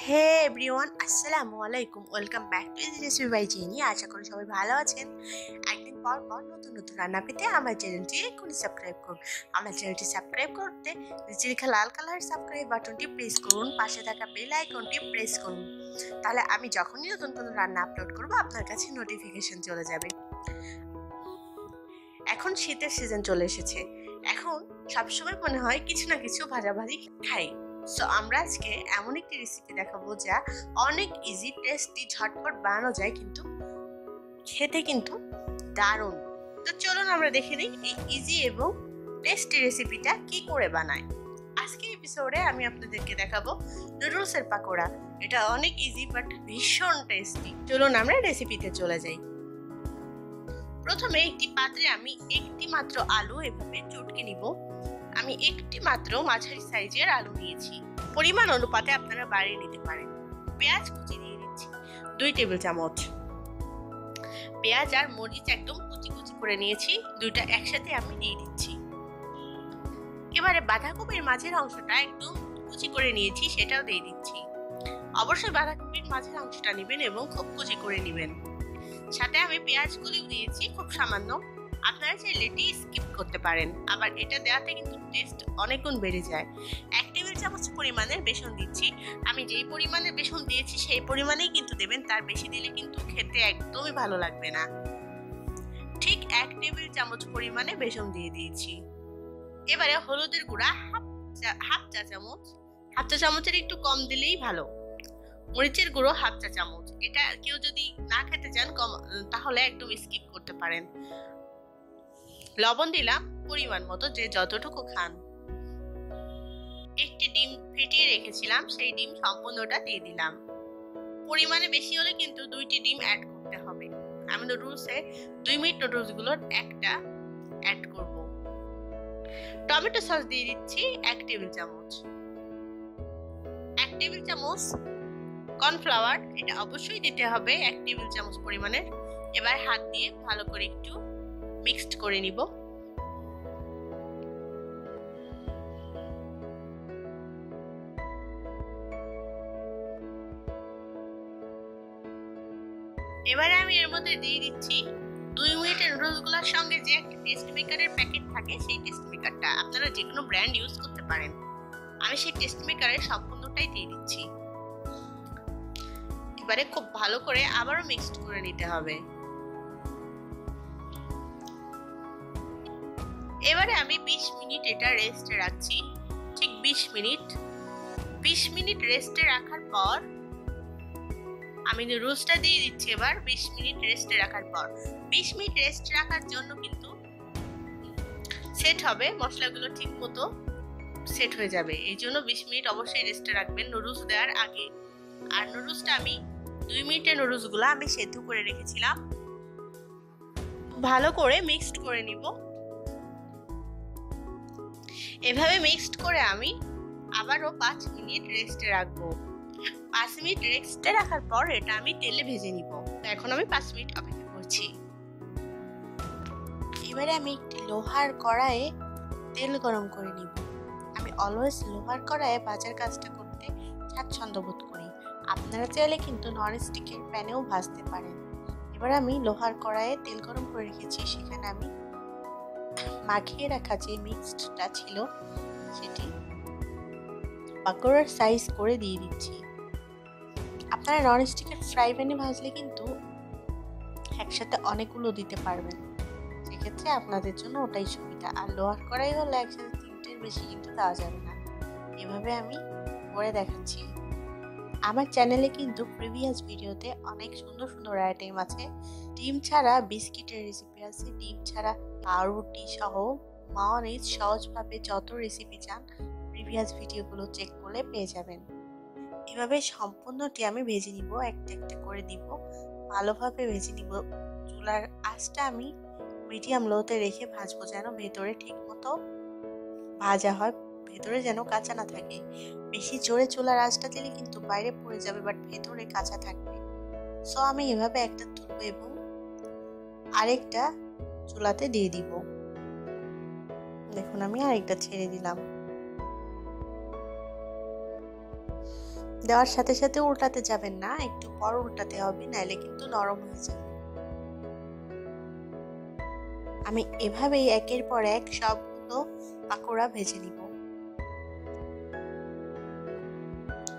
হে everyone, আসসালামু আলাইকুম। Welcome back to easy recipe by Jenny. আশা করি সবাই ভালো আছেন। একদিন পর পর নতুন নতুন রান্না পেতে আমার চ্যানেলটি এক্ষুনি সাবস্ক্রাইব করুন। আমার চ্যানেলটি সাবস্ক্রাইব করতে নিচে লেখা লাল কালারের সাবস্ক্রাইব বাটনটি প্রেস করুন, পাশে থাকা বেল আইকনটি প্রেস করুন। তাহলে আমি যখনই নতুন কোনো রান্না আপলোড করব আপনার কাছে নোটিফিকেশন চলে যাবে। এখন শীতের সিজন চলে এসেছে। এখন সবসময় মনে হয় কিছু না কিছু ভাজাভাজি খাই। সো আমরা আজকে এমন একটি রেসিপি দেখাবো যা অনেক ইজি, টেস্টি, ঝটপট বানানো যায়, কিন্তু খেতে কিন্তু দারুণ। তো চলুন আমরা দেখে নিই এই ইজি এবং টেস্টি রেসিপিটা কি করে বানায়। আজকের এপিসোডে আমি আপনাদেরকে দেখাবো নুডলসের পাকোড়া। এটা অনেক ইজি বাট ভীষণ টেস্টি। চলুন আমরা রেসিপিতে চলে যাই। প্রথমে একটি পাত্রে আমি একটি মাত্র আলু এভাবে চটকে নিব। আমি একটি মাত্র মাঝারি সাইজের আলু নিয়েছি। পরিমাণ অনুপাতে আপনারা বাড়িয়ে নিতে পারেন। পেঁয়াজ কুচি দিয়ে দিচ্ছি 2 টেবিল চামচ। পেঁয়াজ আর মরিচ একদম কুচি কুচি করে নিয়েছি, দুইটা একসাথে আমি দিয়ে দিচ্ছি। এবারে বাঁধাকপির মাঝের অংশটা একদম কুচি করে নিয়েছি, সেটাও দিয়ে দিচ্ছি। অবশ্যই বাঁধাকপির মাঝের অংশটা নেবেন এবং খুব কুচি করে নেবেন। সাথে আমি পেঁয়াজগুলিও দিয়েছি খুব সামান্য। আপনারা চাইলে এটি স্কিপ করতে পারেন, আবার এটা দেওয়াতে কিন্তু টেস্ট অনেক গুণ বেড়ে যায়। 1 টেবিল চামচ পরিমাণের বেসন দিচ্ছি। আমি যেই পরিমাণে বেসন দিয়েছি সেই পরিমাণেই কিন্তু দেবেন, তার বেশি দিলে কিন্তু খেতে একদমই ভালো লাগবে না। ঠিক 1 টেবিল চামচ পরিমাণে বেসন দিয়ে দিয়েছি। এবারে হলুদের গুঁড়া হাফ চা চামচ, হাফ চা চামচের একটু কম দিলেই ভালো। মরিচের গুঁড়ো হাফ চা চামচ, এটা কেউ যদি না খেতে চান কম তাহলে একদম স্কিপ করতে পারেন। লবণ দিলাম পরিমাণ মতো, যে যতটুকু খান। একটি ডিম ফেটিয়ে রেখেছিলাম, সেই ডিম সম্পূর্ণটা দিয়ে দিলাম। পরিমাণে বেশি হলে কিন্তু 2টি ডিম অ্যাড করতে হবে। আমি নুডলসে 2 মিনিট নুডলস গুলোর একটা অ্যাড করব। টমেটো সস দিয়ে দিচ্ছি 1 টেবিল চামচ। 1 টেবিল চামচ কর্নফ্লাওয়ার, এটা অবশ্যই দিতে হবে 1 টেবিল চামচ পরিমাণের। এবার হাত দিয়ে ভালো করে একটু মিক্সড করে নিব। এবারে আমি এর মধ্যে দিয়ে দিচ্ছি 2 মিনিটের নুডলস গুলোর সঙ্গে যে একটা টেস্ট মেকারের প্যাকেট থাকে, সেই টেস্ট মেকারটা আপনারা যে কোনো ব্র্যান্ড ইউজ করতে পারেন। আমি সেই টেস্ট মেকারের সম্পূর্ণটাই দিয়ে দিচ্ছি। এবারে খুব ভালো করে আবারও মিক্সড করে নিতে হবে। এবারে আমি 20 মিনিট এটা রেস্টে রাখছি। ঠিক 20 মিনিট রেস্টে রাখার পর আমি নুডলসটা দিয়ে দিচ্ছি। এবার 20 মিনিট রেস্টে রাখার পর 20 মিনিট রেস্ট রাখার জন্য কিন্তু সেট হবে, মশলাগুলো ঠিক মতো সেট হয়ে যাবে। এই জন্য 20 মিনিট অবশ্যই রেস্টে রাখবেন নুডলস দেওয়ার আগে। আর নুডলসটা আমি 2 মিনিটের নুডলসগুলো আমি সেদ্ধ করে রেখেছিলাম। ভালো করে মিক্সড করে নিব। এভাবে মিক্সড করে আমি আবারও 5 মিনিট রেস্টে রাখবো। 5 মিনিট রেস্টে রাখার পর এটা আমি তেলে ভেজে নিব। এখন আমি 5 মিনিট অপেক্ষা করছি। এবারে আমি একটি লোহার কড়াইয়ে তেল গরম করে নিব। আমি অলওয়েজ লোহার কড়াইয়ে ভাজার কাজটা করতে স্বাচ্ছন্দ্য বোধ করি। আপনারা চাইলে কিন্তু ননস্টিকের প্যানেও ভাজতে পারেন। এবার আমি লোহার কড়াইয়ে তেল গরম করে রেখেছি, সেখানে আমি মাখিয়ে রাখা যে মিক্সডটা ছিল সেটি পাকোড়ার সাইজ করে দিয়ে দিচ্ছি। আপনারা ননস্টিকের ফ্রাই প্যানে ভাজলে কিন্তু একসাথে অনেকগুলো দিতে পারবেন, সেক্ষেত্রে আপনাদের জন্য ওটাই সুবিধা। আর লোহার কড়াই হলে একসাথে 3টের বেশি কিন্তু দেওয়া যাবে না। এভাবে আমি করে দেখাচ্ছি। আমার চ্যানেলে কিন্তু প্রিভিয়াস ভিডিওতে অনেক সুন্দর সুন্দর আইটেম আছে। ডিম ছাড়া বিস্কিটের রেসিপি আছে, ডিম ছাড়া পাউরুটি সহ মায়োনিজ সহজভাবে যত রেসিপি চান প্রিভিয়াস ভিডিওগুলো চেক করলে পেয়ে যাবেন। এভাবে সম্পূর্ণটি আমি ভেজে নিব, একটা একটা করে দিব, ভালোভাবে ভেজে নিব। চুলার আঁচটা আমি মিডিয়াম লোতে রেখে ভাজবো, যেন ভেতরে ঠিক মতো ভাজা হয়, ভেতরে যেন কাঁচা না থাকে। বেশি জোরে চুলার আঁচটা দিলে কিন্তু বাইরে পড়ে যাবে, বাট ভেতরে কাঁচা থাকবে। সো আমি এভাবে একটা তুলব এবং আরেকটা চুলাতে দিয়ে দিব। দেখুন আমি আরেকটা ছেড়ে দিলাম। দেওয়ার সাথে সাথে উল্টাতে যাবেন না, একটু পর উল্টাতে হবে, নাইলে কিন্তু নরম হয়ে যাবে। আমি এভাবেই একের পর এক সবগুলো পাকোড়া ভেজে নিব।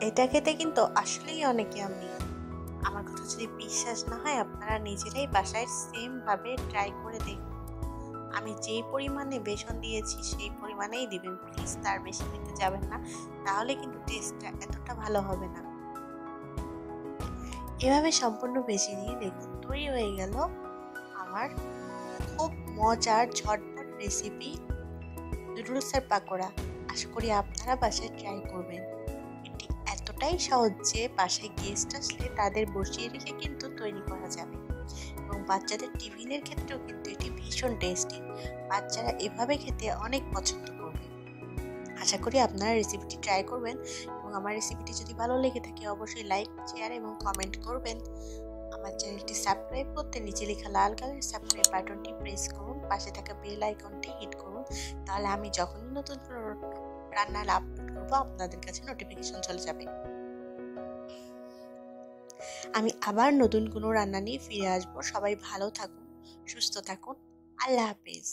এটা খেতে কিন্তু আসলেই অনেক ইয়াম্মি। আমার কথা যদি বিশ্বাস না হয় আপনারা নিজেরাই বাসায় সেম ভাবে ট্রাই করে দেখুন। আমি যেই পরিমাণে বেসন দিয়েছি সেই পরিমাণেই দিবেন প্লিজ, তার বেশি দিতে যাবেন না, তাহলে কিন্তু টেস্টটা এতটা ভালো হবে না। এভাবে সম্পূর্ণ ভেজে নিয়ে দেখুন তৈরি হয়ে গেল আমার খুব মজার ঝটপট রেসিপি নুডলসের পাকোড়া। আশা করি আপনারা বাসায় ট্রাই করবেন। এটি এতটাই সহজ যে বাসায় গেস্ট আসলে তাদের বসিয়ে রেখে কিন্তু তৈরি করা যাবে, এবং বাচ্চাদের টিফিনের ক্ষেত্রেও কিন্তু এটি ভীষণ টেস্টি। বাচ্চারা এভাবে খেতে অনেক পছন্দ করবে। আশা করি আপনারা রেসিপিটি ট্রাই করবেন, এবং আমার রেসিপিটি যদি ভালো লেগে থাকে অবশ্যই লাইক, শেয়ার এবং কমেন্ট করবেন। আমার চ্যানেলটি সাবস্ক্রাইব করতে নিচে লেখা লাল কালারের সাবস্ক্রাইব বাটনটি প্রেস করুন, পাশে থাকা বেল আইকনটি হিট করুন, তাহলে আমি যখনই নতুন কোনো রান্নার আপলোড করবো আপনাদের কাছে নোটিফিকেশন চলে যাবে। আমি আবার নতুন কোনো রান্না নিয়ে ফিরে আসবো। সবাই ভালো থাকুন, সুস্থ থাকুন, আল্লাহ হাফেজ।